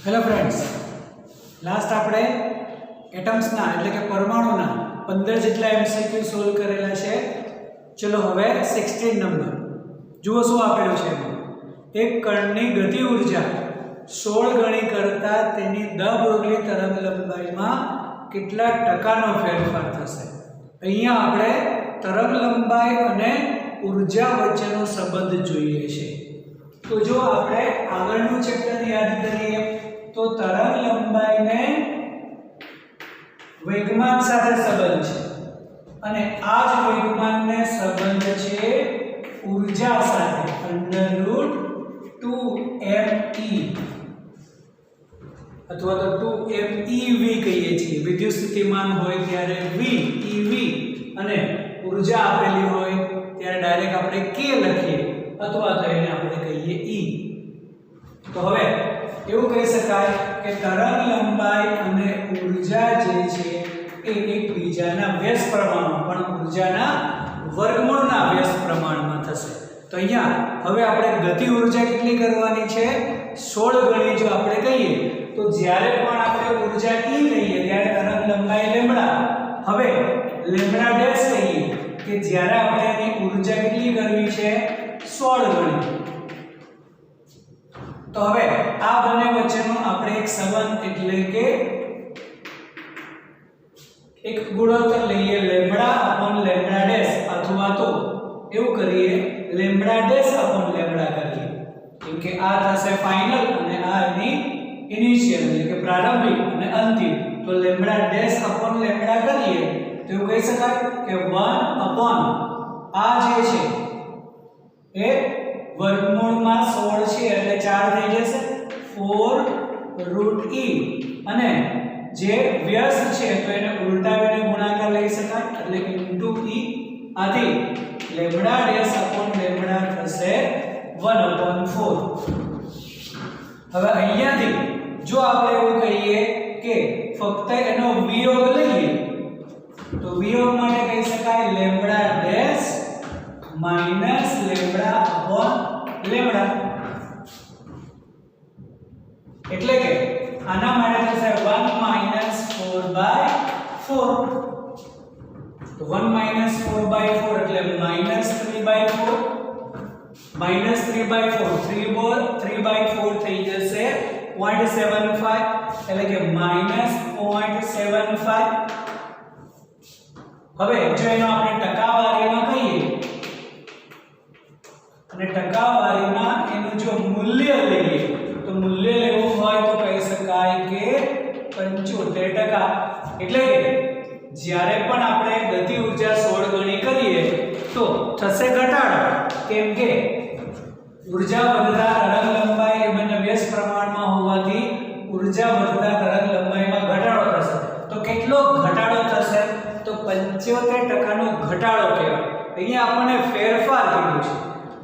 Hello friends, last આપણે એટમ્સના એટલે કે પરમાણુના 15 જેટલા એમસીક્યુ સોલ્વ કરેલા છે. ચલો હવે 16 નંબર જુઓ શું આપેલું છે. એક કણની ગતિ ઉર્જા 16 ગણી કરતા તેની દ બુર્ગલી તરંગલંબાઈમાં કેટલા ટકાનો ફેરફાર થશે. અહીંયા આપણે તરંગલંબાઈ અને ઉર્જા વચ્ચેનો સંબંધ જોઈએ છે. તો જો આપણે આગળનું ચેપ્ટર યાદ કરીએ તો તરંગલંબાઈને વેગમાન સાથે સંબંધ છે અને આ જ વેગમાનને સંબંધ છે ઉર્જા સાથે √2me અથવા તો 2mev કહીએ છીએ. વિદ્યુત સ્થિતિમાન હોય ત્યારે v ev અને ઉર્જા આપેલી હોય ત્યારે ડાયરેક્ટ આપણે k લખીએ અથવા તો એને આપણે કહીએ e. તો હવે એવું કહી શકાય કે તરંગલંબાઈ અને ઉર્જા જે છે એ એકબીજાના વ્યસ્ત પ્રમાણમાં પણ ઉર્જાના વર્ગમૂળના વ્યસ્ત પ્રમાણમાં થશે. તો અહીંયા હવે આપણે ગતિ ઉર્જા કેટલી કરવાની છે? 16 ગણી જો આપણે કહીએ તો જ્યારે પણ આપણે ઉર્જા e કહીએ ત્યારે તરંગલંબાઈ લેમ્બડા. હવે લેમ્બડા ડેશ કહીએ કે જ્યારે આપણે એની ઉર્જા કેટલી કરવી છે? 16 ગણી. તો હવે આ બંને વચ્ચેનો આપણે એક સંબંધ એટલે કે એક ગુણોત્તર લઈએ લેમ્બડા અપોન લેમ્બડા ડેશ અથવા તો એવું કરીએ લેમ્બડા ડેશ અપોન લેમ્બડા કરીએ. કેમ કે આ થશે ફાઇનલ અને આ એની ઇનિશિયલ એટલે કે પ્રારંભિક અને અંતિમ. તો લેમ્બડા ડેશ અપોન લેમ્બડા કરીએ તો એવું કહી શકાય કે 1 અપોન આ જે છે એ વર્ગમૂળમાં 16 છે એટલે 4 થઈ જશે 4 √e અને જે વ્યસ્ત છે તો એને ઉલટાવીને ગુણાકાર લઈ શકાય એટલે ઇન્ટુ e. આથી લેમ્બડા ડેશ અપોન લેમ્બડા થશે 1/4. હવે અહીંયાથી જો આપણે એવું કહીએ કે ફક્ત એનો વિયોગ લઈએ તો વિયોગ માટે કહી શકાય lambda dash minus lambda upon lambda. એટલે કે આના માટે થશે 1 - 4/4. તો 1 - 4/4 એટલે -3/4 -3/4 3/4 થઈ જશે 0.75 એટલે કે -0.75. હવે જો એનો આપણે ટકાવારીમાં કહીએ અને ટકાવારીમાં એનું જો મૂલ્ય લઈએ તો મૂલ્ય લેવું હોય તો કહી શકાય કે 75%. એટલે કે જ્યારે પણ આપણે ગતિ ઉર્જા 16 ગણી કરીએ તો થશે ઘટાડો. કેમ કે ઉર્જા વધતા તરંગલંબાઈ એ બંને વ્યસ્ત પ્રમાણમાં હોવાથી ઉર્જા વધતા તરંગલંબાઈમાં ઘટાડો થશે. તો કેટલો ઘટાડો થશે? તો 75% ઘટાડો કહેવાય. અહીંયા આપણને ફેરફાર કીધું છે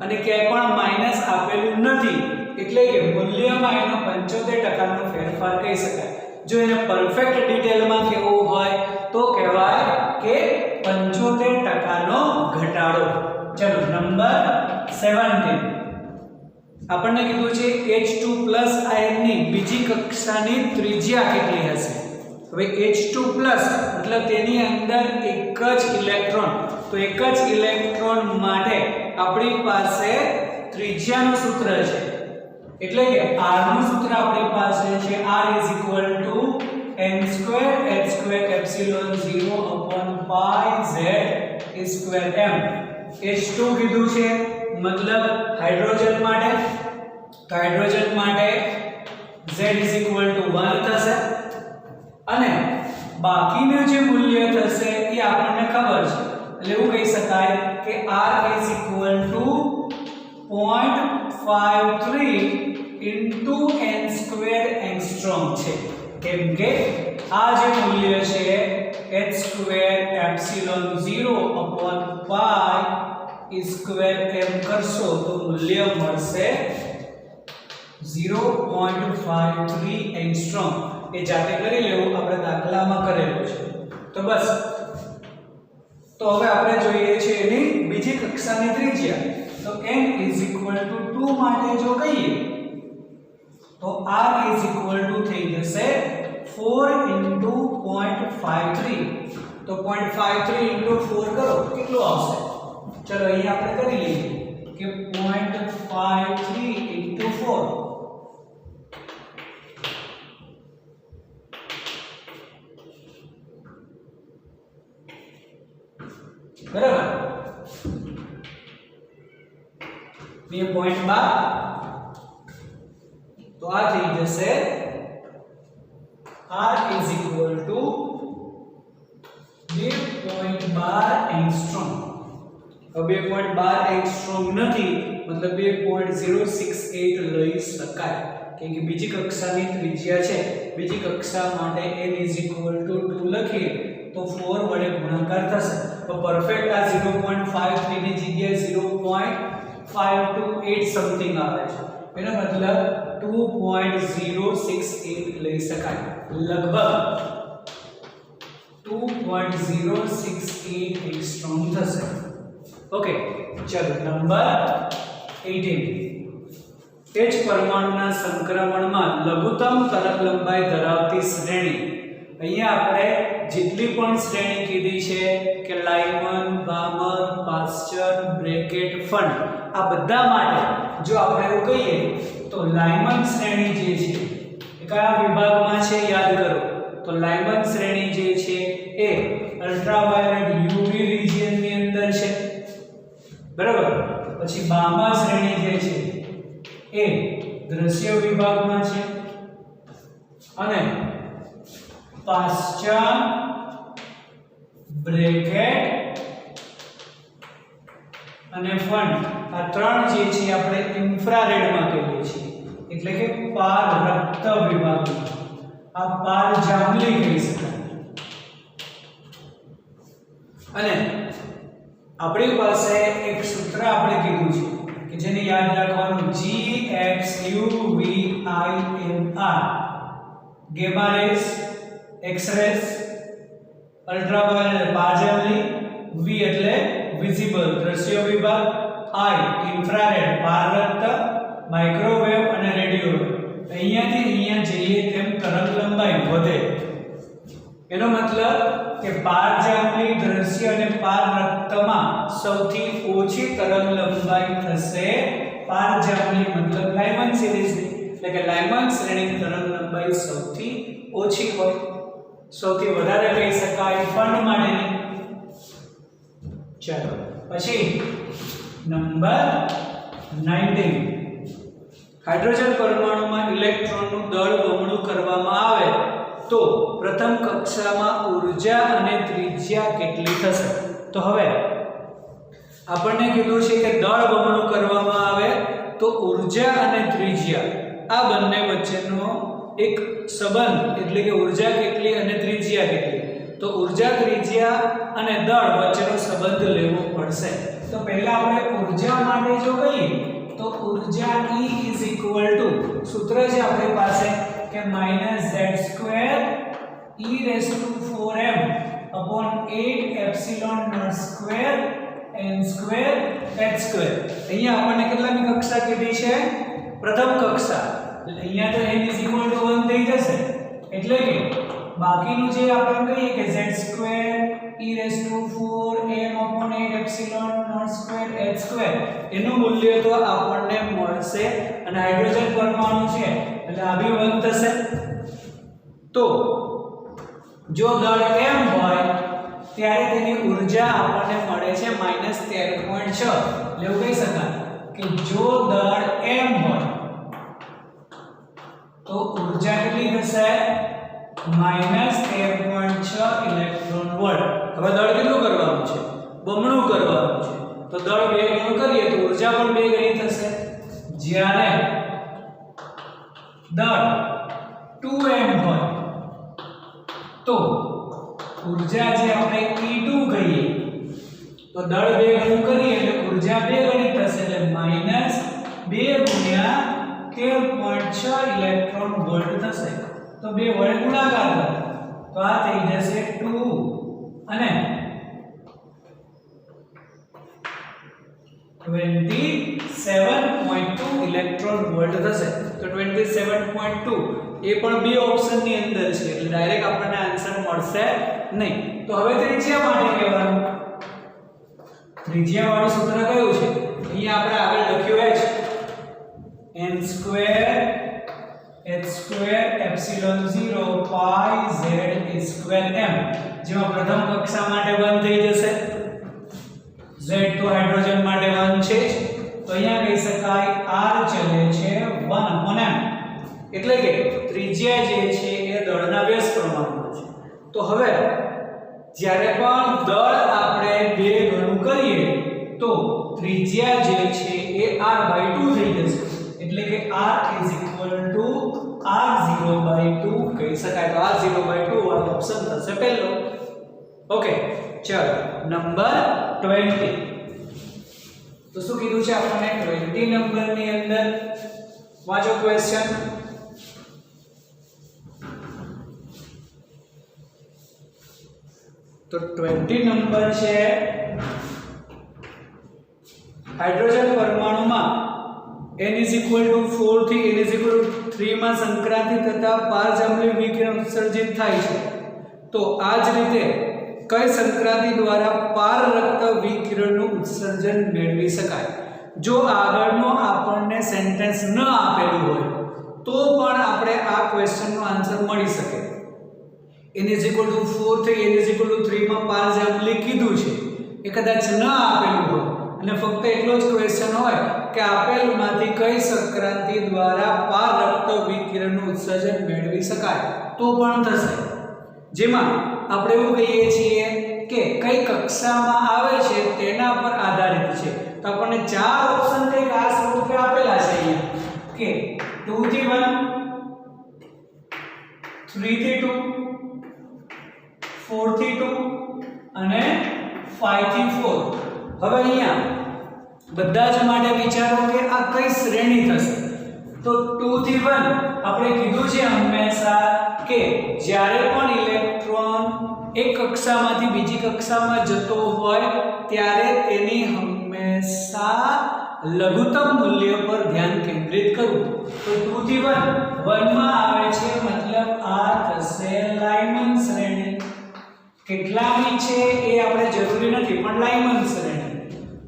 અને ક્યાંય પણ માઈનસ આપેલું નથી એટલે કે મૂલ્યમાં એનો 75% ફેરફાર કહી શકાય. જો એને પરફેક્ટ ડિટેલમાં કહેવું હોય તો કહેવાય કે 75% ઘટાડો. ચલો નંબર 17 આપણને કીધું છે H2+ આયનની બીજી કક્ષાની ત્રિજ્યા કેટલી હશે. હવે H2+ મતલબ તેની અંદર એક જ ઇલેક્ટ્રોન. તો એક જ ઇલેક્ટ્રોન માટે આપણી પાસે ત્રિજ્યાનું સૂત્ર છે એટલે કે r નું સૂત્ર આપણી પાસે છે r n²h²epsilon0/πz²m. H2 કીધું છે મતલબ હાઇડ્રોજન માટે. તો હાઇડ્રોજન માટે z = 1 થશે અને બાકીનું જે મૂલ્ય થશે એ આપણને ખબર છે એટલે એવું કહી શકાય કે r = 0.53 * n² એંગસ્ટ્રોમ છે. કેમ કે આ જે મૂલ્ય છે h²epsilon0/π² કરશો તો મૂલ્ય મળશે 0.53 એંગસ્ટ્રોમ. એ જાતે કરી લેવું, આપણે દાખલામાં કરેલું છે. તો બસ તો હવે આપણે જોઈએ છે એની બીજી કક્ષાની ત્રિજ્યા. તો n = 2 માટે જો કહીએ તો r ઇઝ ઇક્વલ ટુ થઈ જશે 4 ઇન્ટુ 0.53 તો 0.53 ઇન્ટુ 4 કરો કેટલું આવશે ચલો અહીં આપણે કરી લઈએ કે 0.53 ઇન્ટુ 4 બરાબર 2.12 તો આ થઈ જશે r is equal to 2.12 angstrom હવે 2.12 એંગસ્ટ્રોમ નથી મતલબ 2.068 લઈ શકાય કેમ કે બીજી કક્ષાની ત્રિજ્યા છે બીજી કક્ષા માટે n is equal to 2 લખીએ તો 4 વડે ગુણાકાર થશે તો પરફેક્ટ આ 0.53 ની જગ્યાએ 0.528 સમથિંગ આવે છે એનો મતલબ 2.068 લઈ શકાય લગભગ 2.068 એંગસ્ટ્રોમ થશે ઓકે ચલો નંબર 18 તે જ પરમાણુના સંક્રમણમાં લઘુત્તમ તરંગલંબાઈ ધરાવતી શ્રેણી અહીંયા આપણે જેટલી પણ શ્રેણી કીધી છે કે લાઇમન બામર પાસ્ચર બ્રેકેટ ફંડ આ બધા માટે જો આપણે એવું કહીએ તો લાઇમન શ્રેણી જે છે એ કયા વિભાગમાં છે યાદ કરો તો લાઇમન શ્રેણી જે છે એ અલ્ટ્રાવાયોલેટ યુવી રિજિયન ની અંદર છે બરાબર પછી બામર શ્રેણી જે છે એ દ્રશ્ય વિભાગમાં છે અને પાશ્ચર બ્રેકેટ અને ફંડ આ ત્રણ જે છે આપણે ઇન્ફ્રારેડ માં કહીએ છીએ એટલે કે પારરક્ત વિભાગ આ પારજાંબલી કહી શકાય અને આપણી પાસે એક સૂત્ર આપણે કીધું છે કે જેને યાદ રાખવાનું GXUVIMR gamma rays x-rays ultraviolet પારજાંબલી V એટલે વિઝિબલ દ્રશ્ય વિભાગ I ઇન્ફ્રારેડ પારરક્ત માઇક્રોવેવ અને રેડિયો અહીંયાથી અહીંયા જઈએ તેમ તરંગલંબાઈ વધે એનો મતલબ કે પારજાંબલી દ્રશ્ય અને પારરક્તમાં સૌથી ઓછી તરંગલંબાઈ થશે પારજાંબલી મતલબ લાઇમન સિરીઝની એટલે કે લાઇમન શ્રેણીની તરંગલંબાઈ સૌથી ઓછી હોય સૌથી વધારે કહી શકાય ફંડ માટેની ચાલો પછી નંબર 19 હાઇડ્રોજન પરમાણુમાં ઇલેક્ટ્રોનનું દળ બમણું કરવામાં આવે તો પ્રથમ કક્ષામાં ઊર્જા અને ત્રિજ્યા કેટલી થશે તો હવે આપણને કીધું છે કે દળ બમણું કરવામાં આવે તો ઊર્જા અને ત્રિજ્યા આ બંને વચ્ચેનો એક સંબંધ એટલે કે ઊર્જા કેટલી અને ત્રિજ્યા કેટલી તો ઊર્જા ત્રિજ્યા અને દળ વચ્ચેનો સંબંધ લેવો પડશે તો પહેલા આપણે ઊર્જા માટે જો કહીએ તો ઊર્જા E is equal to સૂત્ર છે આપણી પાસે કે -z² e raised to 4m upon 8 epsilon naught square n square h square અહીંયા આપણને કેટલામી કક્ષા કીધી છે પ્રથમ કક્ષા અહીંયા તો n is equal to 1 થઈ જશે એટલે કે બાકીનું જે આપણે કહીએ કે z² e raised to 4m upon 8 epsilon naught square h square એનું મૂલ્ય તો આપણને મળશે અને હાઇડ્રોજન પરમાણુ છે એટલે આ બી 1 થશે તો જો દળ m હોય ત્યારે તેની ઊર્જા આપણને મળે છે -13.6 એટલે એવું કહી શકાય કે જો દળ m હોય તો ઊર્જા કેટલી થશે -13.6 ઇલેક્ટ્રોન વોલ્ટ હવે દળ કેટલું કરવાનું છે બમણું કરવાનું છે તો દળ 2 ગણું કરીએ તો ઊર્જા પણ 2 ગણી થશે જ્યારે દળ 2m હોય તો ઊર્જા જે આપણે E2 કહીએ તો દળ 2 ગણું કરીએ એટલે ઊર્જા 2 ગણી થશે એટલે -2 ગુણ્યા 13.6 ઇલેક્ટ્રોન વોલ્ટ થશે તો 2 વડે ગુણાકાર કરો તો આ થઈ જશે 2 અને 27.2 ઇલેક્ટ્રોન વોલ્ટ થશે. તો 27.2 એ પણ બે ઓપ્શનની અંદર છે એટલે ડાયરેક્ટ આપણને આન્સર મળશે નહીં. તો હવે ત્રિજ્યા માટે કહેવાનું. ત્રિજ્યા વાળું સૂત્ર કયું છે? અહીંયા આપણે આગળ લખ્યું છે n square h square epsilon 0 pi z square m, જેમાં પ્રથમ કક્ષા માટે 1 થઈ જશે. z તો હાઇડ્રોજન માટે 1 છે. તો અહીંયા કહી શકાય r ચલે છે 1/m, એટલે કે ત્રિજ્યા જે છે એ દળના વ્યસ્ત પ્રમાણમાં છે. તો હવે જ્યારે પણ દળ આપણે 2 ગણું કરીએ તો ત્રિજ્યા જે છે એ r/2 થઈ જશે, એટલે કે r r0/2 કહી શકાય. તો r0/2 વાળો ઓપ્શન થશે પહેલો. ઓકે, ચલો નંબર 20. તો શું કીધું છે આપણને? 20 નંબરની અંદર વાંચો ક્વેશ્ચન. તો 20 નંબર છે હાઇડ્રોજન પરમાણુમાં n = 4 થી n = 3 માં સંક્રાંતિ થતા પારજાંબલી વિકિરણ ઉત્સર્જિત થાય છે. તો આ જ રીતે કઈ સંક્રાંતિ દ્વારા પારરક્ત વિકિરણનું ઉત્સર્જન મેળવી શકાય? જો આગળનો આપણને સેન્ટેન્સ ન આપેલું હોય તો પણ આપણે આ ક્વેશ્ચનનો આન્સર મળી શકે. n = 4 થી n = 3 માં પારજાંબલી કીધું છે, એ કદાચ ન આપેલું હોય અને ફક્ત એટલો જ ક્વેશ્ચન હોય કે આપેલમાંથી કઈ સંક્રાંતિ દ્વારા પારરક્ત વિકિરણનું ઉત્સર્જન મેળવી શકાય તો પણ થશે. જેમાં આપણે એવું કહીએ છીએ કે કઈ કક્ષામાં આવે છે તેના પર આધારિત છે. તો આપણને ચાર ઓપ્શન કંઈક આ સ્વરૂપે આપેલા છે અહીંયા કે 2 થી 1, 3 થી 2, 4 થી 2 અને 5 થી 4. હવે અહીંયા બધા જ માટે વિચારો કે આ કઈ શ્રેણી થશે. તો 2 થી 1 આપણે કીધું છે હંમેશા કે જ્યારે પણ ઇલેક્ટ્રોન એક કક્ષામાંથી બીજી કક્ષામાં જતો હોય ત્યારે તેની હંમેશા લઘુત્તમ મૂલ્ય પર ધ્યાન કેન્દ્રિત કરવું. તો 2 થી 1 માં આવે છે મતલબ આ થશે લાઇમન શ્રેણી. કેટલાની છે એ આપણે જરૂરી નથી, પણ લાઇમન શ્રેણી.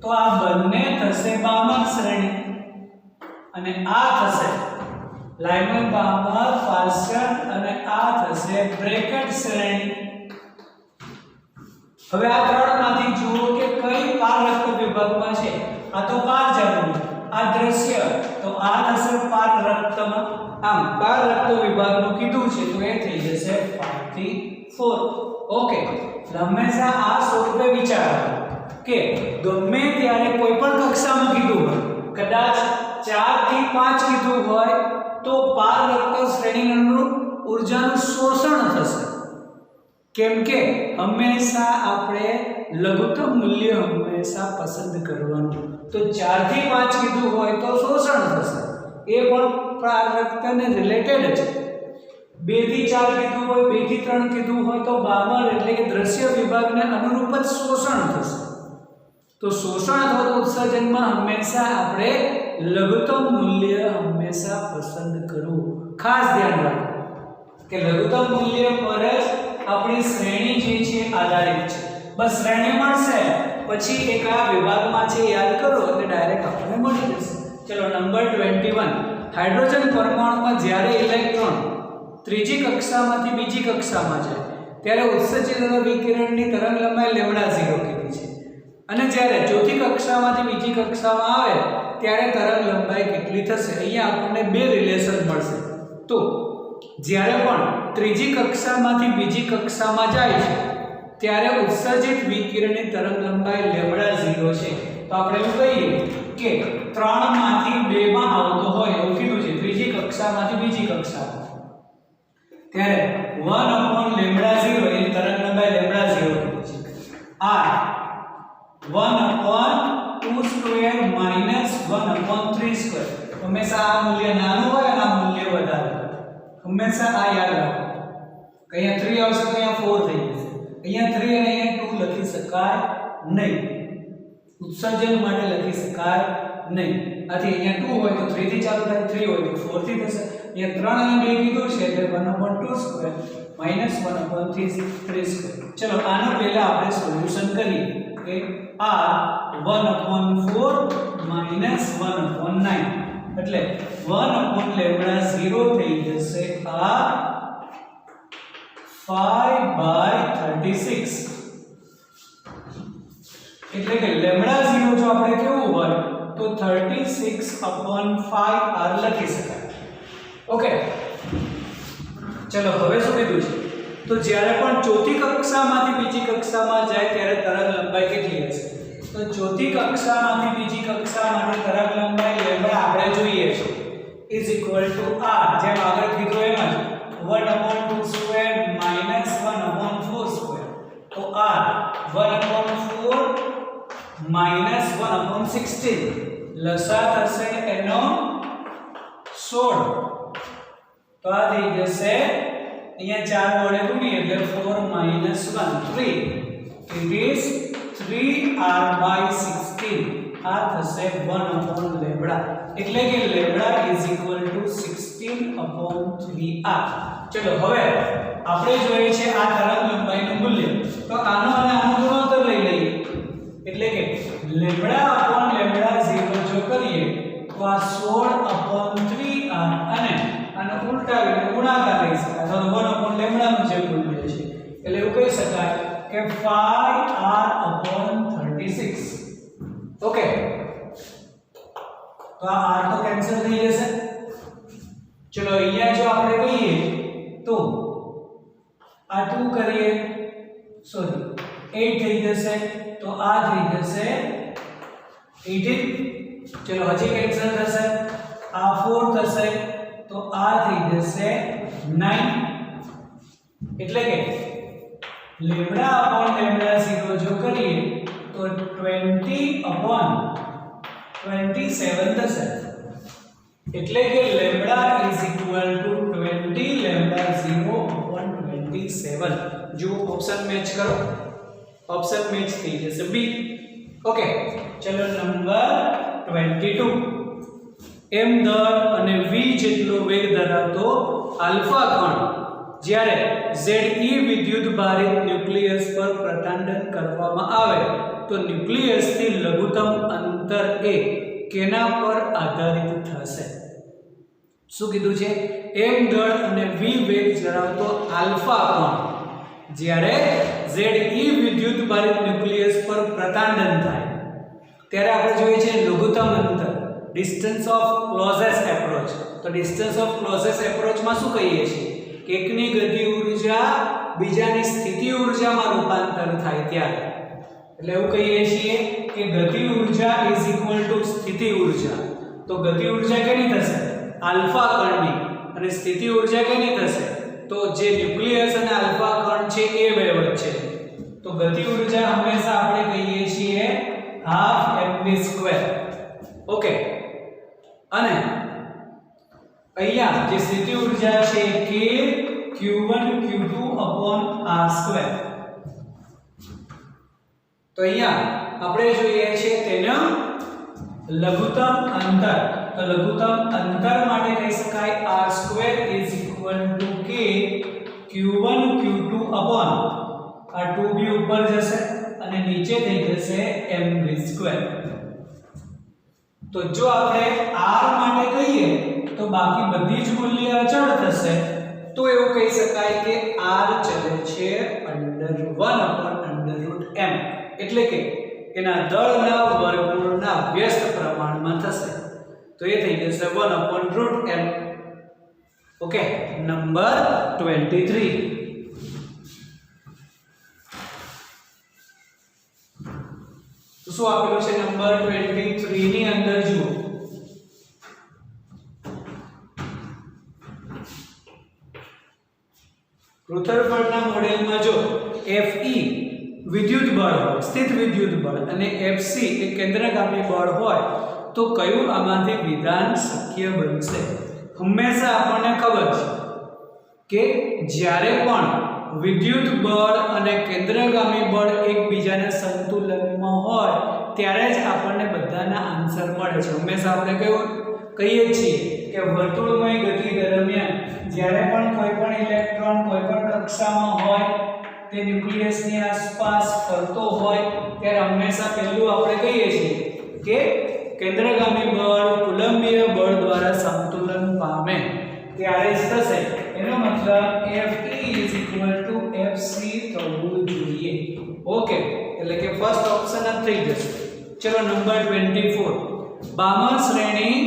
તો આ બંને થશે બામર શ્રેણી અને આ થશે લાઇમન બામર ફાસ્ટન અને આ થશે બ્રેકેટ શ્રેણી. હવે આ ત્રણમાંથી જુઓ કે કઈ પારરક્ત વિભાગમાં છે. આ તો પારજાંબલી, આ દ્રશ્ય, તો આ થશે પારરક્તમાં. આમ પારરક્ત વિભાગનું કીધું છે તો એ થઈ જશે 5 થી 4. ઓકે, હંમેશા આ સ્વરૂપે વિચારો કે ગમે ત્યારે કોઈ પણ કક્ષામાં કીધું હોય, કદાચ 4 થી 5 કીધું હોય તો પારરક્ત શ્રેણીનું અનુરૂપ ઊર્જાનું શોષણ થશે. કેમ કે હંમેશા આપણે લઘુત્તમ મૂલ્ય હંમેશા પસંદ કરવાનું. તો 4 થી 5 કીધું હોય તો શોષણ થશે, એ પણ પારરક્તને રિલેટેડ છે. 2 થી 4 કીધું હોય, 2 થી 3 કીધું હોય તો બામર એટલે કે દ્રશ્ય વિભાગને અનુરૂપ જ શોષણ થશે. તો શોષણ અથવા ઉત્સર્જનમાં હંમેશા આપણે લઘુત્તમ મૂલ્ય હંમેશા પસંદ કરવું. ખાસ ધ્યાન રાખો કે લઘુત્તમ મૂલ્ય પર જ આપણી શ્રેણી જે છે આધારિત છે. બસ શ્રેણી મળશે પછી એક આ વિભાગમાં છે યાદ કરો એટલે ડાયરેક્ટ આપણને મળી જશે. ચલો નંબર 21. હાઇડ્રોજન પરમાણુમાં જ્યારે ઇલેક્ટ્રોન ત્રીજી કક્ષામાંથી બીજી કક્ષામાં જાય ત્યારે ઉત્સર્જિત વિકિરણની તરંગલંબાઈ λ0 કીધી છે, અને જ્યારે ચોથી કક્ષામાંથી બીજી કક્ષામાં આવે ત્યારે તરંગલંબાઈ કેટલી થશે? અહીંયા આપણને બે રિલેશન મળશે. તો જ્યારે પણ ત્રીજી કક્ષામાંથી બીજી કક્ષામાં જાય છે ત્યારે ઉત્સર્જિત વિકિરણની તરંગલંબાઈ λ0 છે. તો આપણે એવું કહીએ કે 3 માંથી 2 માં આવતો હોય એવું કીધું છે, ત્રીજી કક્ષામાંથી બીજી કક્ષામાં, ત્યારે 1/λ0 એની તરંગલંબાઈ λ0 કીધી છે. આ 1/2² -1/3². હંમેશા આ મૂલ્ય નાનું હોય અને આ મૂલ્ય વધારે હોય. હંમેશા આ યાદ રાખો કે અહીંયા 3 આવશે તો અહીંયા 4 થઈ જશે. અહીંયા 3 અને અહીંયા 2 લખી શકાય નહીં. ઉત્સર્જન માટે લખી શકાય નહીં. આથી અહીંયા 2 હોય તો 3 થી ચાલુ થાય, 3 હોય તો 4 થી થશે. અહીંયા 3 અને 2 કીધું છે એટલે 1/2 સ્ક્વેર માઈનસ 1/3 સ્ક્વેર. ચલો આનો પહેલા આપણે સોલ્યુશન કરીએ કે આ 1/4 માઈનસ 1/9 એટલે 1/λ0 થઈ જશે આ 5/36. એટલે કે λ0 જો આપણે કેવું હોય તો 36/5 r લખી શકાય. ઓકે, ચલો હવે શું કીધું છે તો જ્યારે પણ ચોથી કક્ષામાંથી બીજી કક્ષામાં જાય ત્યારે તરંગ લંબાઈ કેટલી હશે? તો ચોથી કક્ષામાંથી બીજી કક્ષા માટે તરંગ લંબાઈ λ આપણે જોઈએ છે ઇઝ ઇક્વલ ટુ r, જેમ આગળ કીધું એમ જ 1/2 સ્ક્વેર માઈનસ 1/4 સ્ક્વેર. તો r 1/4 માઈનસ 1/16 લસા થશે એનો 16. તો આ થઈ જશે અહીંયા 4 વડે ગુણીએ એટલે 4 માઈનસ 1 3. It is 3r/16. આ થશે 1/λ. એટલે કે λ ઇઝ ઇક્વલ ટુ 16/3r. ચલો હવે આપણે જોઈએ છે આ તરંગ લંબાઈનું મૂલ્ય. તો આનો અને આનો ગુણોત્તર લઈ લઈએ. એટલે કે λ/λ0 જો કરીએ તો આ 16/3r અને આનો ઉલટાવીને ગુણાકાર લઈ શકાય. અથવા 1/λ નું જે મૂલ્ય છે એટલે એવું કહી શકાય કે 5r/36. ઓકે, તો આ r તો કેન્સલ થઈ જશે. ચલો અહીંયા જો આપણે કહીએ તો આ 2 કરીએ સોરી 8 થઈ જશે. તો આ થઈ જશે 18. ચલો હજી કેન્સલ થશે. આ 4 થશે તો આ થઈ જશે 9. એટલે કે λ/λ0 જો કરીએ તો 20/27 થશે. એટલે કે λ ઇઝ ઇક્વલ ટુ 20λ0/27. જો ઓપ્શન મેચ કરો, ઓપ્શન મેચ થઈ જશે B. ઓકે, ચલો નંબર 22. m દળ અને v જેટલો વેગ ધરાવતો આલ્ફા કણ જ્યારે Ze વિદ્યુત ભારિત ન્યુક્લિયસ પર પ્રતાંડન કરવામાં આવે તો ન્યુક્લિયસથી લઘુત્તમ અંતર એ કેના પર આધારિત થશે? શું કીધું છે? m દળ અને v વેગ ધરાવતો આલ્ફા કણ જ્યારે Ze વિદ્યુત ભારિત ન્યુક્લિયસ પર પ્રતાંડન થાય ત્યારે આપણે જોઈએ છે લઘુત્તમ અંતર, ડિસ્ટન્સ ઓફ ક્લોઝેસ્ટ એપ્રોચ. તો ડિસ્ટન્સ ઓફ ક્લોઝેસ્ટ એપ્રોચમાં શું કહીએ છીએ કે એકની ગતિ ઊર્જા બીજાની સ્થિતિ ઊર્જામાં રૂપાંતર થાય ત્યારે. એટલે એવું કહીએ છીએ કે ગતિ ઊર્જા ઇઝ ઇક્વલ ટુ સ્થિતિ ઊર્જા. તો ગતિ ઊર્જા કેની થશે? આલ્ફા કણની. અને સ્થિતિ ઊર્જા કેની થશે? તો જે ન્યુક્લિયસ અને આલ્ફા કણ છે એ બે વચ્ચે. તો ગતિ ઊર્જા હંમેશા આપણે કહીએ છીએ હાફ mv². ઓકે, અને અહીંયા જે સ્થિતિ ઊર્જા છે કે q1 q2/r². તો અહીંયા આપણે જોઈએ છે તેનો લઘુત્તમ અંતર. તો લઘુત્તમ અંતર માટે કહી શકાય r² is equal to k q1 q2/ આ 2b ઉપર જશે અને નીચે થઈ જશે mv². તો જો આપણે r માટે કહીએ તો બાકી બધી જ મૂલ્ય અચળ થશે. તો એવું કહી શકાય કે r ચલે છે √1/√m. એટલે કે એના દળના વર્ગમૂળના વ્યસ્ત પ્રમાણમાં થશે. તો એ થઈ જશે 1/√m. Okay, number 23. તો શું આપેલું છે નંબર 23 ની અંદર જુઓ. રુથરફોર્ડના મોડેલમાં જો Fe વિદ્યુત બળ હોય, સ્થિત વિદ્યુત બળ, અને Fc એ કેન્દ્રગામી બળ હોય તો કયું આમાંથી વિધાન શક્ય બનશે? હંમેશા આપણને ખબર છે કે જ્યારે પણ વિદ્યુત બળ અને કેન્દ્રગામી બળ એકબીજાના સંતુલનમાં હોય ત્યારે જ આપણને બધાના આન્સર મળે છે. હંમેશા આપણે કહીએ છીએ કે વર્તુળમય ગતિ દરમિયાન જ્યારે પણ કોઈ પણ ઇલેક્ટ્રોન કોઈ પણ કક્ષામાં હોય તે ન્યુક્લિયસની આસપાસ ફરતો હોય ત્યારે હંમેશા પહેલું આપણે કહીએ છીએ કે કેન્દ્રગામી બળ કુલંબીય બળ દ્વારા સંતુલન પામે ત્યારે જ થશે. એનો મતલબ Fe Fc થવું જોઈએ. ઓકે, એટલે કે ફર્સ્ટ ઓપ્શન જ થઈ જશે. ચલો નંબર 24, બામણ શ્રેણી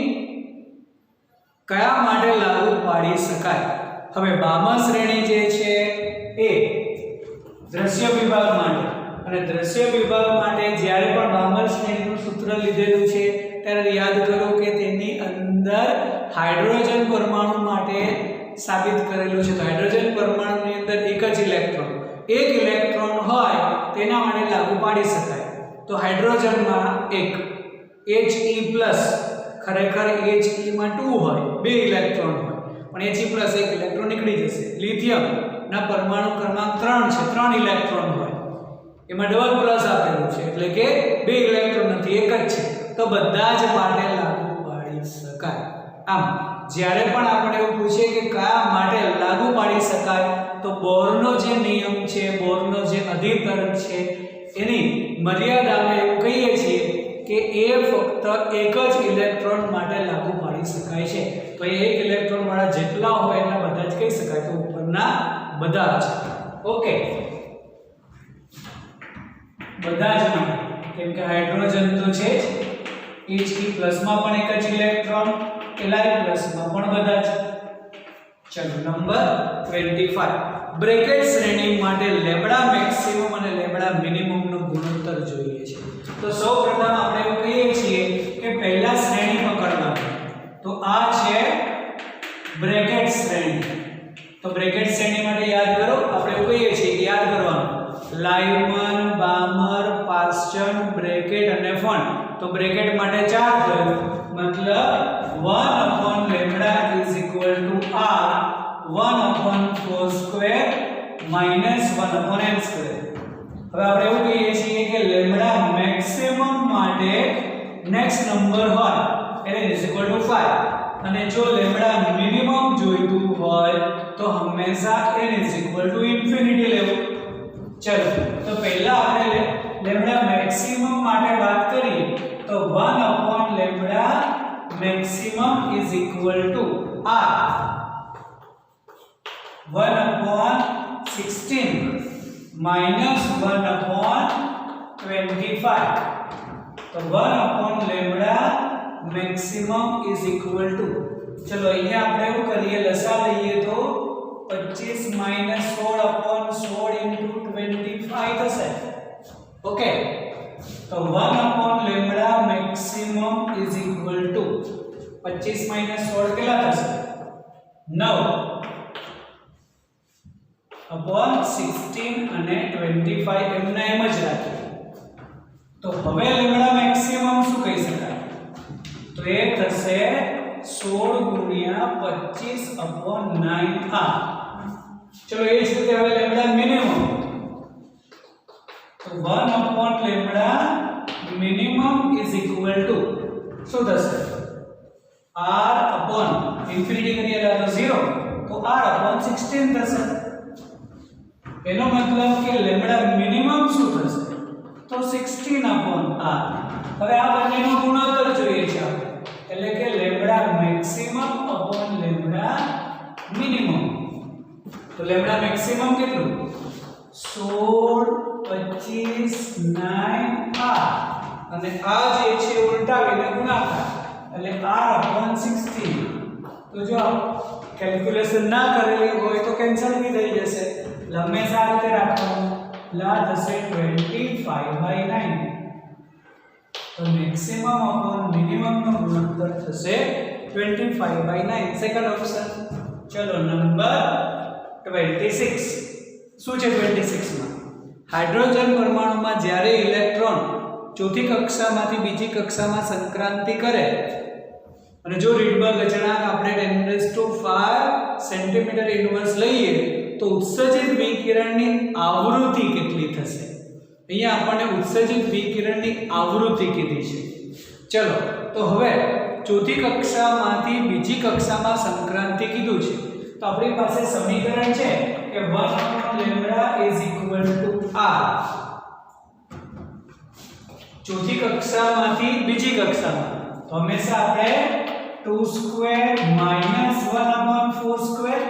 કયા માટે લાગુ પાડી શકાય? હવે બામણ શ્રેણી જે છે એ દ્રશ્ય વિભાગ માટે, અને દ્રશ્ય વિભાગ માટે જ્યારે પણ બામણ શ્રેણીનું સૂત્ર લીધેલું છે ત્યારે યાદ કરો કે તેની અંદર હાઇડ્રોજન પરમાણુ માટે સાબિત કરેલું છે. તો હાઇડ્રોજન પરમાણુની અંદર એક જ ઇલેક્ટ્રોન હોય તેના માટે લાગુ પાડી શકાય. તો હાઇડ્રોજનમાં એક He+ ખરેખર He માં 2 હોય, 2 ઇલેક્ટ્રોન હોય, પણ He+ એક ઇલેક્ટ્રોન નીકળી જશે. લિથિયમ ના પરમાણુ ક્રમાંક 3 છે, 3 ઇલેક્ટ્રોન હોય, એમાં ડબલ પ્લસ આપેલું છે એટલે કે 2 ઇલેક્ટ્રોન નથી, એક જ છે. તો બધા જ માટે લાગુ પાડી શકાય. આમ જ્યારે પણ આપણે એવું પૂછીએ કે કયા માટે લાગુ પાડી શકાય તો બોરનો જે નિયમ છે, બોરનો જે અધિકરણ છે એની મર્યાદામાં એવું કહીએ છીએ કે એ ફક્ત એક જ ઇલેક્ટ્રોન માટે લાગુ પાડી શકાય છે. તો એ એક ઇલેક્ટ્રોન વાળા જેટલા હોય એટલા બધા જ કહી શકાય. તો ઉપરના બધા જ. ઓકે, બધા જ માટે, કેમ કે હાઇડ્રોજન તો છે જ, He+ માં પણ એક જ ઇલેક્ટ્રોન, Li+ માં પણ બધા જ. ચલો નંબર 25, બ્રેકેટ શ્રેણી માટે લેમ્બડા મેક્સિમમ અને લેમ્બડા મિનિમમ નો ગુણોત્તર જોઈએ છે. તો સૌપ્રથમ આપણે એવું કહીએ છીએ કે પહેલા શ્રેણી પકડવાની. તો આ છે બ્રેકેટ શ્રેણી. તો બ્રેકેટ શ્રેણી માટે યાદ કરો, આપણે એવું કહીએ છીએ કે યાદ કરવાનું લાઇમન, બામર, પાસ્ચન, બ્રેકેટ અને ફન. તો બ્રેકેટ માટે 4 થયું, મતલબ 1/λ = r 1/4² - 1/n². હવે આપણે એવું કહીએ છીએ કે લેમ્બડા મેક્સિમમ માટે નેક્સ્ટ નંબર હોય એટલે n = 5, અને જો લેમ્બડા મિનિમમ જોઈતું હોય તો હંમેશા n = લેવું. ચલો, તો પહેલા આપણે લેમ્બડા મેક્સિમમ માટે વાત કરીએ તો 1/λ maximum is equal to r 1/16 minus 1/25. તો 1/λ maximum is equal to, ચલો અહીંયા આપણે એવું કરીએ, લસા લઈએ તો 25 - 16/16 * 25 થશે. ઓકે, તો 1/λ maximum is equal to 25 - 16 કેટલા થશે? 9/16 અને 25 એમના એમ જ રાખીએ. તો હવે લેમ્બડા મેક્સિમમ શું કહી શકાય? તો એ થશે 16 * 25/9r. ચલો એ જ રીતે હવે લેમ્બડા મિનિમમ, તો 1/λ minimum is equal to શું થશે? r upon infinity કરીએ તો 0, તો r/16 થશે. એનો મતલબ કે લેમ્બડા મિનિમમ શું થશે? તો 16/r. હવે આ બંનેનો ગુણોત્તર જોઈએ છે આપણે, એટલે કે lambda maximum upon lambda minimum. તો લેમ્બડા મેક્સિમમ કેટલું? 16 25 9r, અને આ જે છે ઉલટાવીને ગુણાકાર એટલે r/16. તો જો કેલ્ક્યુલેશન ના કરેલી હોય તો કેન્સલ બી થઈ જશે, હંમેશા આ રીતે રાખવાનું. લા થશે 25/9. તો મેક્સિમમ અપોન મિનિમમ નો ગુણોત્તર થશે 25/9. Second option. ચલો નંબર 26. શું છે 26 માં? હાઇડ્રોજન પરમાણુમાં જ્યારે ઇલેક્ટ્રોન ચોથી કક્ષામાંથી બીજી કક્ષામાં સંક્રાંતિ કરે અને જો રીડબર્ગ અચળાંક આપણે 10⁵ cm સેન્ટીમીટર ઇન્વર્સ લઈએ તો ઉત્સર્જિત વિકિરણની આવૃત્તિ કેટલી થશે? અહીંયા આપણને ઉત્સર્જિત વિકિરણની આવૃત્તિ કીધી છે. ચલો તો હવે ચોથી કક્ષામાંથી બીજી કક્ષામાં સંક્રાંતિ કીધું છે તો આપણી પાસે સમીકરણ છે કે 1/λ r. ચોથી કક્ષામાંથી બીજી કક્ષામાં તો હંમેશા આપણે 2² - 1/4²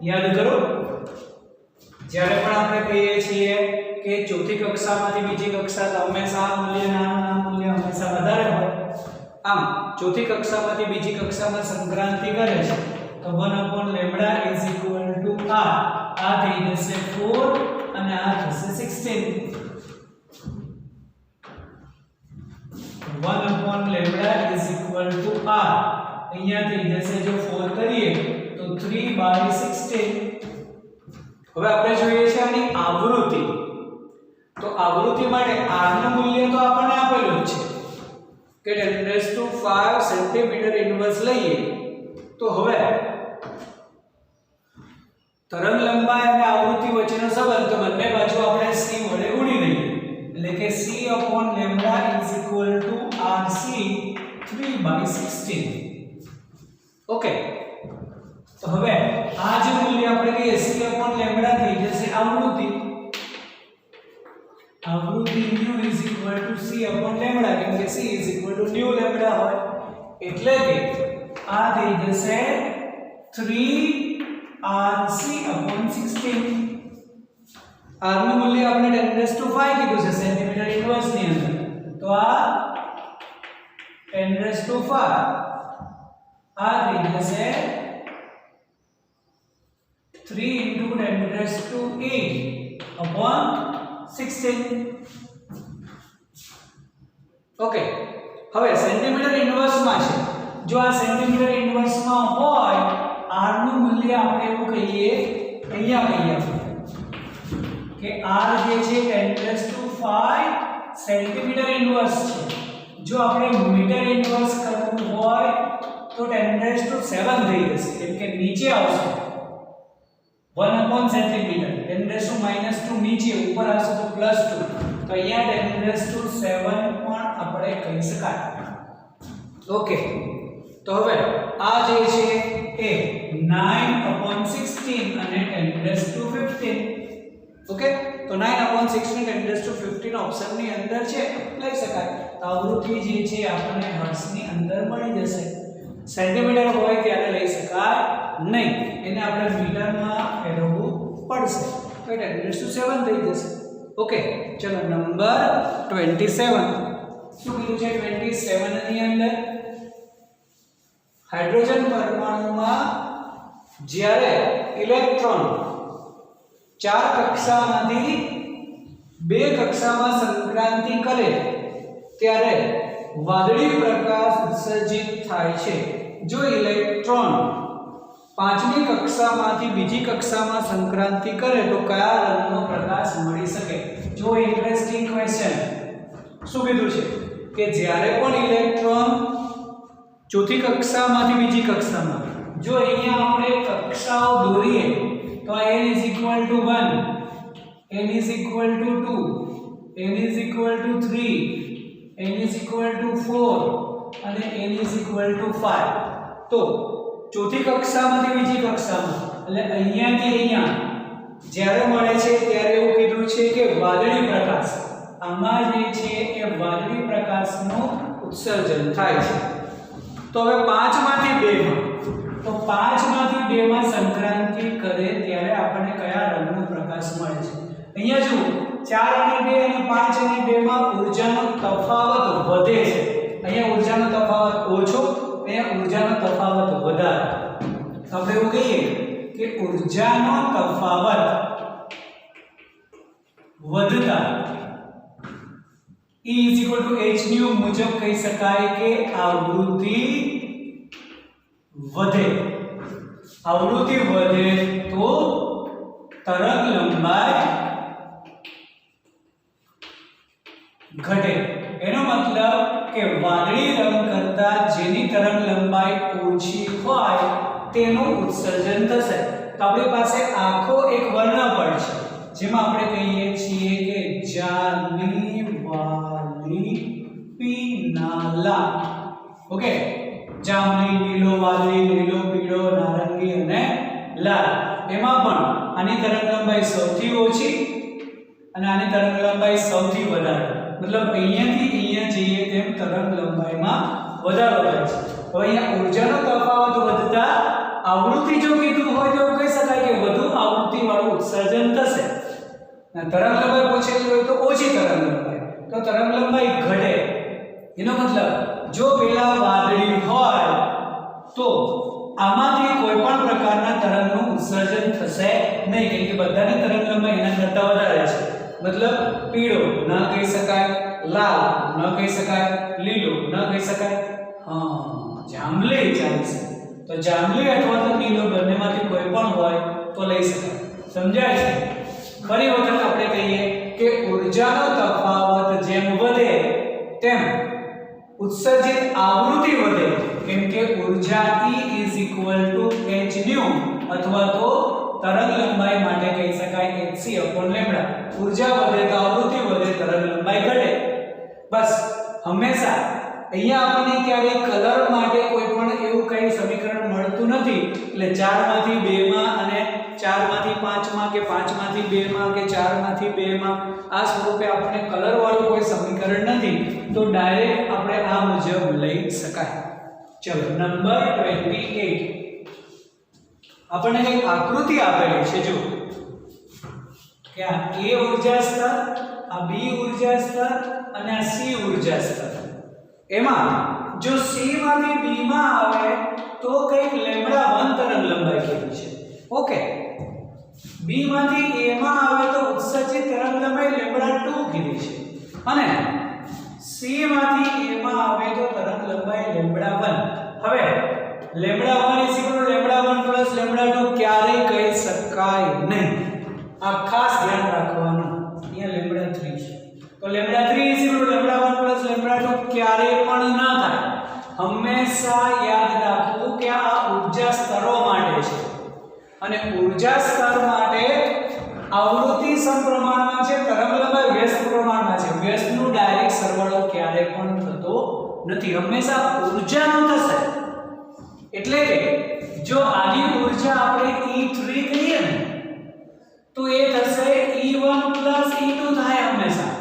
યાદ કરો. જ્યારે પણ આપણે કહીએ છીએ કે ચોથી કક્ષામાંથી બીજી કક્ષા તો હંમેશા આ મૂલ્ય નાનું મૂલ્ય હંમેશા વધારે હોય. આમ ચોથી કક્ષામાંથી બીજી કક્ષામાં સંક્રાંતિ કરે છે તો 1/λ = r. આ થઈ જશે 4 અને આ થશે 16. 1/λ = r. અહીંયા થઈ જશે જો 4 કરીએ તો 3/16. હવે આપણે જોઈએ છે આની આવૃત્તિ. તો આવૃત્તિ માટે r નું મૂલ્ય તો આપણને આપેલું જ છે કે 10⁵ સેન્ટીમીટર ઇન્વર્સ લઈએ તો હવે તરંગ લંબાઈ અને આવૃત્તિ વચ્ચેનો સંબંધ તો બંને બાજુ આપણે c વડે ગુણી લઈએ એટલે કે c/λ = rc 3/16. ઓકે તો હવે આ જે મૂલ્ય આપણે કહીએ c/λ થઈ જશે આવૃત્તિ. આવૃત્તિ nu = c/λ કેમ કે c = nu λ હોય એટલે કે આ થઈ જશે 3rc/16. r નું મૂલ્ય આપણે 10⁵ કીધું છે સેન્ટીમીટર ઇન્વર્સ ની અંદર તો આ 10⁵ આ થઈ જશે 3 × 10⁸/16. ઓકે હવે સેન્ટીમીટર ઇન્વર્સ માં છે. જો આ સેન્ટીમીટર ઇન્વર્સ માં હોય r નું મૂલ્ય આપણે એવું કહીએ અહીંયા કહીએ કે r જે છે 10⁵ સેન્ટીમીટર ઇન્વર્સ છે. જો આપણે મીટર ઇન્વર્સ કરવું હોય તો 10⁷ થઈ જશે કેમ કે નીચે આવશે 1 સેન્ટીમીટર 10⁻² નીચે ઉપર આવશે તો +2 તો અહીંયા 10⁷ પણ આપણે કહી શકાય. ઓકે તો હવે આ જે છે એ 9/16 અને 10⁵. ઓકે તો 9/16 10⁵ ઓપ્શન ની અંદર છે લઈ શકાય. તો આવૃત્તિ જે છે આપણને હર્ટ્ઝ ની અંદર મળી જશે. સેન્ટીમીટર હોય ત્યારે લઈ શકાય નહીં એને આપણે મીટરમાં ફેરવવું પડશે તો 10⁷ થઈ જશે. ઓકે ચલો નંબર 27. શું કીધું છે 27 ની અંદર હાઇડ્રોજન પરમાણુમાં જ્યારે ઇલેક્ટ્રોન 4 કક્ષામાંથી 2 કક્ષામાં સંક્રાંતિ કરે ત્યારે વાદળી પ્રકાશ ઉત્સર્જિત થાય છે. જો ઇલેક્ટ્રોન 5મી કક્ષામાંથી બીજી કક્ષામાં સંક્રાંતિ કરે તો કયા રંગનો પ્રકાશ મળી શકે? જો ઇન્ટરેસ્ટિંગ ક્વેશ્ચન. શું કીધું છે કે જ્યારે પણ ઇલેક્ટ્રોન ચોથી કક્ષામાંથી બીજી કક્ષામાં જો અહીંયા આપણે કક્ષાઓ દોરીએ તો n = 1 n = 2 n = 3 n = 4 અને n = 5 તો ચોથી કક્ષામાંથી બીજી કક્ષામાં એટલે અહીંયાથી અહીંયા જ્યારે મળે છે ત્યારે એવું કીધું છે કે વાદળી પ્રકાશ આમાં જે છે એ વાદળી પ્રકાશનું ઉત્સર્જન થાય છે. તો હવે 5 માંથી 2 માં તો 5 માંથી 2 માં સંક્રાંતિ કરે ત્યારે આપણને કયા રંગનો પ્રકાશ મળે છે? અહીંયા જુઓ 4 અને 2 અને 5 અને 2 માં ઊર્જાનો તફાવત વધે છે. અહીંયા ઊર્જાનો તફાવત ઓછો અહીંયા ઊર્જાનો તફાવત વધારે. તો આપણે એવું કહીએ કે ઊર્જાનો તફાવત વધતા E = h nu મુજબ કહી શકાય કે આવૃત્તિ વધે. આવૃત્તિ વધે તો તરંગ લંબાઈ ઘટે. એનો મતલબ કે વાદળી રંગ કરતા જેની તરંગ લંબાઈ ઓછી હોય તેનું ઉત્સર્જન થશે. તો આપણી પાસે આખો એક વર્ણપટ છે જેમાં આપણે કહીએ છીએ કે જાની વાલી પીનાલા. ઓકે, જાંબલી, નીલો, વાદળી, લીલો, પીળો, નારંગી અને લાલ. એમાં પણ આની તરંગલંબાઈ સૌથી ઓછી અને આની તરંગલંબાઈ સૌથી વધારે. મતલબ અહીંયાથી અહીંયા જઈએ તેમ તરંગલંબાઈમાં વધારો થાય છે. હવે અહીંયા ઊર્જાનો તફાવત વધતા આવૃત્તિ જો કીધું હોય તો કહી શકાય કે વધુ આવૃત્તિ વાળું ઉત્સર્જન થશે. તરંગલંબાઈ ઓછી હોય તો ઓછી તરંગલંબાઈ. તો તરંગલંબાઈ ઘટે એનો મતલબ જો પેલા વાદળી હોય તો આમાંથી કોઈ પણ પ્રકારના તરંગનું ઉત્સર્જન થશે નહીં, કેમ કે બધાની તરંગલંબાઈ એના કરતા વધારે છે. મતલબ પીળો ન કહી શકાય, લાલ ન કહી શકાય, લીલો ન કહી શકાય, જાંબલી ચાલશે. તો જાંબલી અથવા તો લીલો બંનેમાંથી કોઈ પણ હોય તો લઈ શકાય. સમજાય છે? ફરી વખત આપણે કહીએ કે ઊર્જાનો તફાવત જેમ વધે તેમ ઉત્સર્જિત આવૃત્તિ વધે, કેમ કે ઊર્જા E h nu અથવા તો તરંગલંબાઈ માટે કહી શકાય hc/λ. ઊર્જા વધે તો આવૃત્તિ વધે, તરંગલંબાઈ ઘટે. બસ હંમેશા અહીંયા આપણને ક્યારેય કલર માટે કોઈ પણ એવું કઈ સમીકરણ મળતું નથી. એટલે 4 માંથી 2 માં અને 4 માંથી 5 માં કે 5 માંથી 2 માં કે 4 માંથી 2 માં આ સ્વરૂપે આપણે કલર વાળું કોઈ સમીકરણ નથી, તો ડાયરેક્ટ આપણે આ મુજબ લઈ શકાય. ચલો નંબર 28. આપણને એક આકૃતિ આપેલી છે, જો કે આ A ઊર્જા સ્તર, આ B ઊર્જા સ્તર અને આ C ઊર્જા સ્તર. એમાં જો C માંથી B માં આવે તો કઈક λ1 તરંગલંબાઈ કીધી છે. ઓકે, B માંથી A માં આવે તો ઉત્સર્જિત તરંગલંબાઈ λ2 કીધી છે અને C માંથી A માં આવે તો તરંગલંબાઈ λ1. હવે λ1 = λ1 + λ2 ક્યારેય કહી શકાય નહીં. આ ખાસ ધ્યાન રાખવાનું. અહીંયા λ3 છે તો λ3 = λ1 + λ2 ક્યારેય પણ ન થાય. હંમેશા યાદ રાખવું કે આ ઊર્જા સ્તરો માટે છે અને ઊર્જા સ્તર માટે આવૃત્તિ સમપ્રમાણમાં છે, તરંગલંબાઈ વ્યસ્ત પ્રમાણમાં છે. વ્યસ્તનું ડાયરેક્ટ સરવાળો ક્યારેય પણ થતો નથી, હંમેશા ઊર્જાનો થશે. એટલે કે જો આની ઊર્જા આપણે E3 કહીએ ને તો એ થશે E1 + E2 થાય હંમેશા.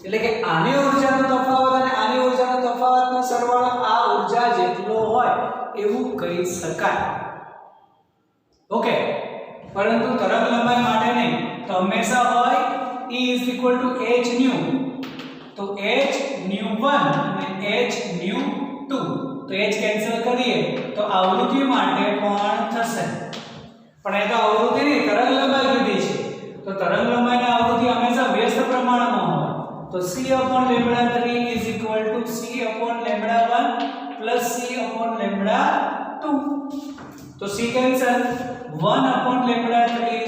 એટલે કે આની ઊર્જાનો તફાવત અને આની ઊર્જાનો તફાવતનો સરવાળો આ ઊર્જા જેટલો હોય એવું કહી શકાય. ઓકે, પરંતુ તરંગલંબાઈ માટે નહીં, તો હંમેશા હોય E h nu. તો h nu1 અને h nu2, તો h કેન્સલ કરીએ તો આવૃત્તિ માટે પણ થશે. પણ એ તો આવૃત્તિ નહીં, તરંગલંબાઈ કીધી છે તો તરંગલંબાઈની આવૃત્તિ હંમેશા વ્યસ્ત પ્રમાણમાં હોય. તો c/λ3 = c/λ1 + c/λ2. તો c કેન્સલ, 1/λ3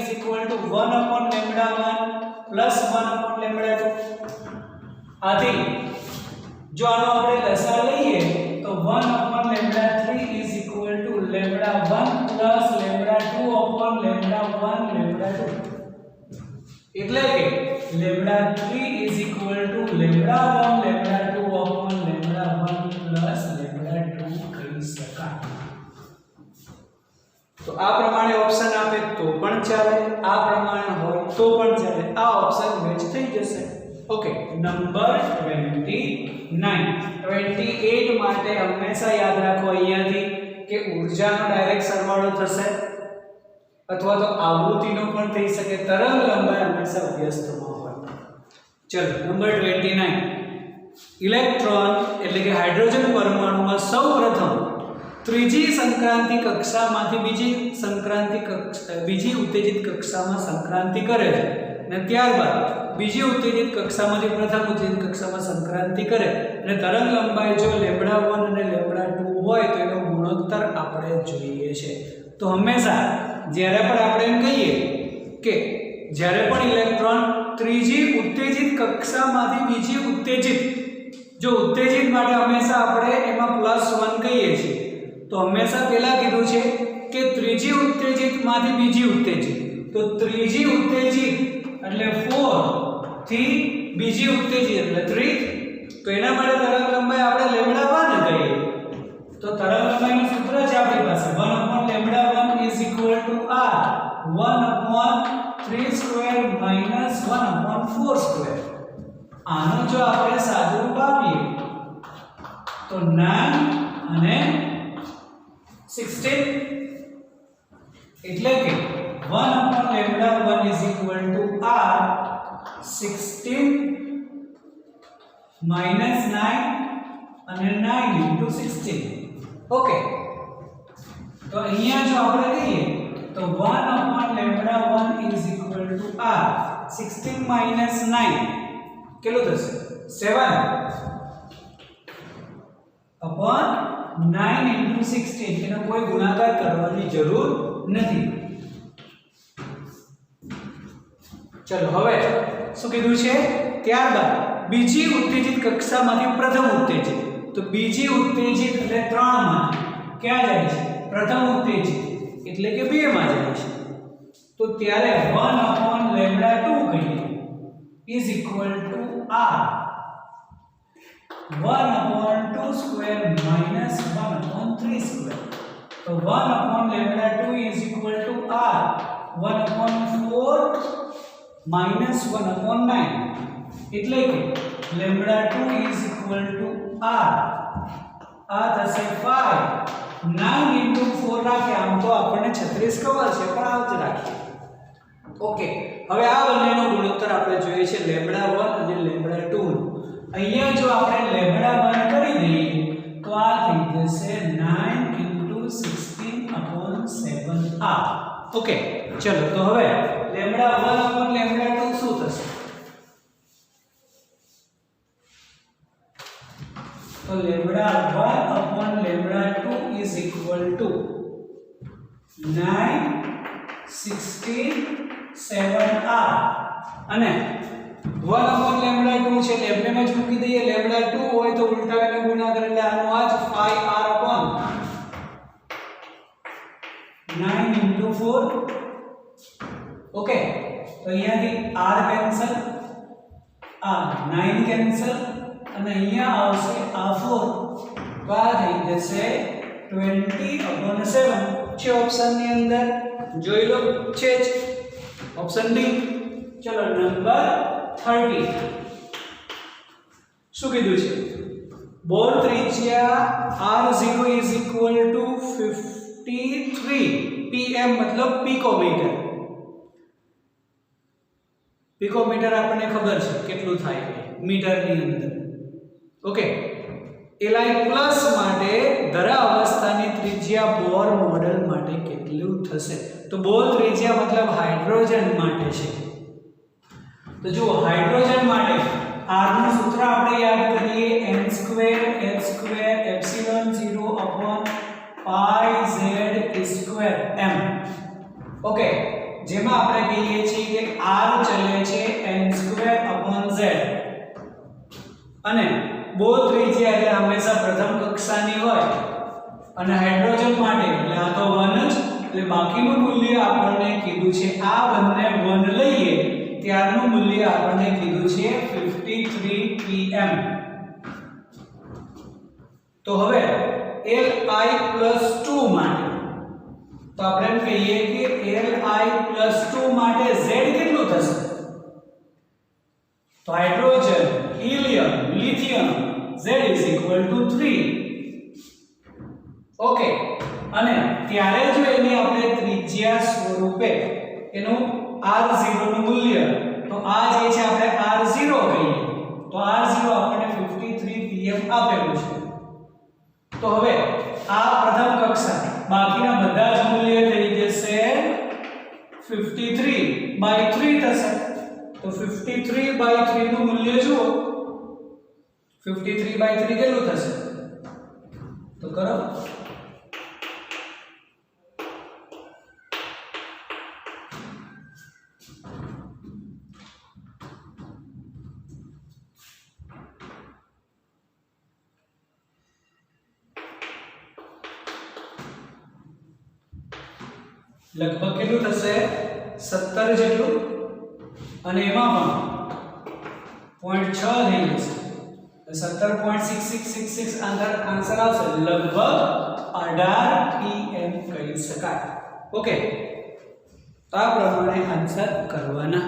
= 1/λ1 + 1/λ2. આથી જો આનો આપણે લસાઅ લઈએ તો 1/λ3 = λ1 + λ2/λ1 એટલે કે λ3 = λ1 + λ2 કહી શકાય. તો આ પ્રમાણે ઓપ્શન આપે તો પણ ચાલે, આ પ્રમાણે હોય તો પણ ચાલે, આ ઓપ્શન મેચ થઈ જશે. ઓકે, નંબર 28 માટે હંમેશા યાદ રાખો અહીંયાથી કે ઊર્જાનો ડાયરેક્ટ સરવાળો થશે અથવા તો આવૃત્તિનો પણ થઈ શકે. તરંગલંબાઈ હંમેશા વ્યસ્તમાં હોય. ચલો નંબર 29. ઇલેક્ટ્રોન એટલે કે હાઇડ્રોજન પરમાણુમાં સૌપ્રથમ ત્રીજી સંક્રાંતિ કક્ષામાંથી બીજી ઉત્તેજિત કક્ષામાં સંક્રાંતિ કરે છે અને ત્યારબાદ બીજી ઉત્તેજિત કક્ષામાંથી પ્રથમ ઉત્તેજિત કક્ષામાં સંક્રાંતિ કરે અને તરંગલંબાઈ જો λ1 અને λ2 હોય તો એનો ગુણોત્તર આપણે જોઈએ છે. તો હંમેશા જ્યારે પણ આપણે એમ કહીએ કે જ્યારે પણ ઇલેક્ટ્રોન ત્રીજી ઉત્તેજિત કક્ષામાંથી બીજી ઉત્તેજિત, જો ઉત્તેજિત માટે હંમેશા આપણે એમાં +1 કહીએ છીએ, તો હંમેશા પહેલા કીધું છે કે ત્રીજી ઉત્તેજિતમાંથી બીજી ઉત્તેજિત, તો ત્રીજી ઉત્તેજિત એટલે 4 થી બીજી ઉત્તેજિત એટલે 3, તો એના માટે તરંગ લંબાઈ આપણે લેમ્ડા 1 કહીએ. તો તરંગ લંબાઈનું સૂત્ર છે આપણી પાસે 1/λ1 is equal to r 1/3 square minus 1/4 square. આનો જો આપણે સાદું રૂપ આપીએ તો 9 અને 16 એટલે કે 1/λ1 is equal to r 16 minus 9 અને 9 into 16. ઓકે, તો અહીંયા જો આપણે કહીએ તો 1/λ1 is equal to r 16 minus 9 કેટલું થશે 7 upon 9 into 16. એનો કોઈ ગુણાકાર કરવાની જરૂર નથી. ચલો હવે શું કીધું છે, ત્યારબાદ બીજી ઉત્તેજિત કક્ષામાંથી પ્રથમ ઉત્તેજિત, તો બીજી ઉત્તેજિત એટલે 3 માં ક્યાં જાય છે, પ્રથમ ઉત્તેજિત એટલે કે 2 માં જાય છે. તો ત્યારે 1/λ2 કહીએ is equal to r 1/2 square minus 1/3 square. તો 1/λ2 is equal to r 1/4 minus 1/9 એટલે કે λ2 is equal to r આ થશે 5. 9 into 4 રાખે, આમ તો આપણને 36 ખબર છે પણ આ જ રાખીએ. ઓકે, હવે આ બંનેનો ગુણોત્તર આપણે જોઈએ છે λ1 અને λ2. અહીંયા જો આપણે λ1 કરી દઈએ તો આ થઈ જશે 9 into 16/7r. ઓકે, ચલો તો હવે λ1/λ2 શું થશે, તો λ1/λ2 is equal to 9 16 7r અને 1/λ2 છે એટલે એમને જ મૂકી દઈએ. λ2 હોય તો ઉલટાવીને ગુણાકાર એટલે આનો આ જ 5r/9 into 4. ઓકે, તો અહીંયાથી r કેન્સલ, આ 9 કેન્સલ અને અહીંયા આવશે આ 4, તો આ થઈ જશે 20/7 છે ઓપ્શનની અંદર. જોઈ લો છે જ ઓપ્શન ડી. ચલો નંબર 30 શું કીધું છે, બોલ ત્રિજ્યા r0 is equal to 53 pm મતલબ પિકોમીટર. પિકોમીટર આપણને ખબર છે કેટલું થાય મીટરની અંદર. ઓકે, Li પ્લસ માટે ધરા અવસ્થાની ત્રિજ્યા બોર મોડેલ માટે કેટલું થશે, તો બોર ત્રિજ્યા મતલબ હાઇડ્રોજન માટે છે. તો જુઓ હાઇડ્રોજન માટે r નું સૂત્ર આપણે યાદ કરીએ n2 h2 ઓકે, જેમાં આપણે કહીએ છીએ કે r ચલે છે n2/z અને બોર ત્રિજ્યા એટલે હંમેશા પ્રથમ કક્ષાની હોય અને હાઇડ્રોજન માટે એટલે આ તો 1 જ, એટલે બાકીનું મૂલ્ય આપણને કીધું છે આ બંને 1 લઈએ ત્યારનું મૂલ્ય આપણને કીધું છે 53 pm. તો હવે Li+2 માટે તો આપણે એમ કહીએ કે Li+2 માટે z કેટલું થશે, તો hydrogen helium lithium z is equal to 3. Okay, અને ત્યારે જો એની આપણે ત્રિજ્યા સ્વરૂપે એનું r0 નું મૂલ્ય, તો આ જે છે આપણે r0 કહીએ તો r0 આપણને 53 pm આપેલું છે. તો હવે આ પ્રથમ કક્ષા બાકીના બધા જ મૂલ્ય થઈ જશે 53/3 થશે. તો 53/3 નું મૂલ્ય જુઓ 53/3 કેટલું થશે, તો કરો લગભગ કેટલું થશે 17 જેટલું અને એમાં પણ 0.6 થઈ જશે 17.6666 આન્સર આવશે લગભગ 18 pm કહી શકાય. ઓકે, તો આ પ્રમાણે આન્સર કરવાના.